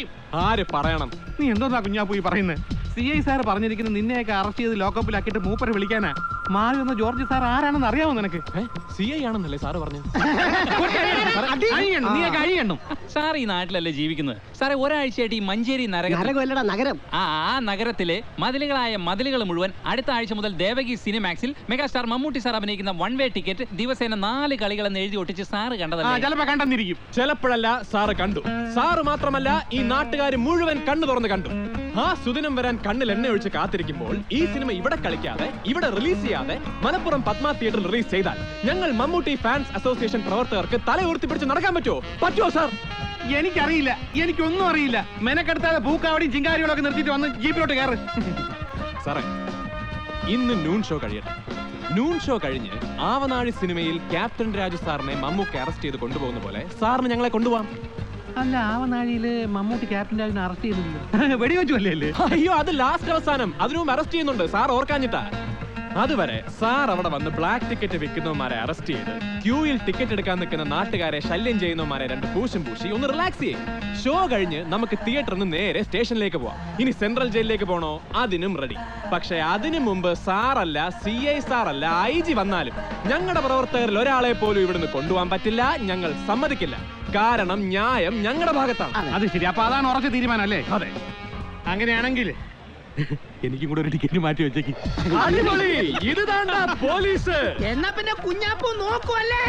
പറയും. ആര് പറയണം? നീ എന്തോന്നാ കുഞ്ഞാപ്പൂ ഈ പറയുന്നത്? CI സാർ പറഞ്ഞിരിക്കുന്നത് നിന്നെയൊക്കെ അറസ്റ്റ് ചെയ്ത് ലോക്കപ്പിലാക്കിയിട്ട് മൂപ്പരെ വിളിക്കാനാ. മാറി വന്ന ജോർജ് സാർ ആരാണെന്ന് അറിയാമോ നിനക്ക്? CI ആണെന്നല്ലേ സാറ് പറഞ്ഞു? നീയൊക്കെ അഴിയണം. സാർ ഈ നാട്ടിലല്ലേ ജീവിക്കുന്നത്? സാറേ, ഒരാഴ്ചയായിട്ട് ഈ മഞ്ചേരി നഗരം ആ നഗരത്തിലെ മതിലുകൾ മുഴുവൻ അടുത്ത ആഴ്ച മുതൽ ദേവകി സിനിമാക്സിൽ മെഗാസ്റ്റാർ മമ്മൂട്ടി സാർ അഭിനയിക്കുന്ന 1 വേ ടിക്കറ്റ് ദിവസേന 4 കളികളെന്ന് എഴുതി ഒട്ടിച്ച് സാറ് കണ്ടതല്ലേ? ചിലപ്പോ കണ്ടെന്നിരിക്കും. ചിലപ്പോഴല്ല, സാറ് കണ്ടു. സാറ് മാത്രമല്ല, ഈ നാട്ടുകാർ മുഴുവൻ കണ്ണു തുറന്ന് കണ്ടു. ആ സുദിനം വരാൻ കണ്ണിൽ എണ്ണ ഒഴിച്ച് കാത്തിരിക്കുമ്പോൾ ഈ സിനിമ ഇവിടെ കളിക്കാതെ, ഇവിടെ റിലീസ് ചെയ്യാതെ മലപ്പുറം പത്മ തിയേറ്ററിൽ റിലീസ് ചെയ്താൽ ഞങ്ങൾ മമ്മൂട്ടി ഫാൻസ് അസോസിയേഷൻ പ്രവർത്തകർക്ക് തല ഉയർത്തിപ്പിടിച്ച് നടക്കാൻ പറ്റുമോ സാർ? എനിക്കറിയില്ല, എനിക്കൊന്നും അറിയില്ല. മെനക്കെടുത്താതെ പൂക്കാവടിയും ചിങ്കാരികളും ഒക്കെ നിർത്തിയിട്ട് വന്ന് ജീപ്പിലോട്ട് കയറ്. സാറേ, ഇന്ന് നൂൺ ഷോ കഴിയട്ടെ. നൂൺ ഷോ കഴിഞ്ഞ് ആവനാഴി സിനിമയിൽ ക്യാപ്റ്റൻ രാജു സാറിനെ മമ്മൂട്ടി അറസ്റ്റ് ചെയ്ത് കൊണ്ടുപോകുന്ന പോലെ സാറിന് ഞങ്ങളെ കൊണ്ടുപോകാം. അല്ല, ആവനാഴിയില് മമ്മൂട്ടി ക്യാപ്റ്റൻ രാജിനെ അറസ്റ്റ് ചെയ്തില്ല, വെടിവെച്ചു അല്ലേ? അയ്യോ, അത് ലാസ്റ്റ് അവസാനം. അതിനു മുമ്പ് അറസ്റ്റ് ചെയ്യുന്നുണ്ട്. സാർ ഓർക്കാഞ്ഞിട്ടാ. അതുവരെ സാർ അവിടെ വന്ന് ബ്ലാക്ക് ടിക്കറ്റ് വിൽക്കുന്നവന്മാരെ അറസ്റ്റ് ചെയ്ത് ക്യൂയിൽ ടിക്കറ്റ് എടുക്കാൻ നിൽക്കുന്ന നാട്ടുകാരെ ശല്യം ചെയ്യുന്നവന്മാരെ 2 പൂശും പൂശി ഒന്ന് റിലാക്സ് ചെയ്യും. ഷോ കഴിഞ്ഞ് നമുക്ക് തിയേറ്ററിൽ നിന്ന് നേരെ സ്റ്റേഷനിലേക്ക് പോവാം. ഇനി സെൻട്രൽ ജയിലിലേക്ക് പോകണോ? അതിനും റെഡി. പക്ഷെ അതിനു മുമ്പ് സാറല്ല, CI സാറല്ല, IG വന്നാലും ഞങ്ങളുടെ പ്രവർത്തകരിൽ ഒരാളെ പോലും ഇവിടുന്ന് കൊണ്ടുപോകാൻ പറ്റില്ല. ഞങ്ങൾ സമ്മതിക്കില്ല. കാരണം ന്യായം ഞങ്ങളുടെ ഭാഗത്താണ്. അത് ശരി. അപ്പൊ അതാണ് ഉറച്ച തീരുമാനം അല്ലേ? അതെ. അങ്ങനെയാണെങ്കിൽ എനിക്കും കൂടെ ഒരു ടിക്കറ്റ് മാറ്റി വെച്ചേക്ക്. അടിപൊളി. ഇത് താണ്ടാ പോലീസ്. എന്നാ പിന്നെ കുഞ്ഞാപ്പൂ നോക്കുവല്ലേ?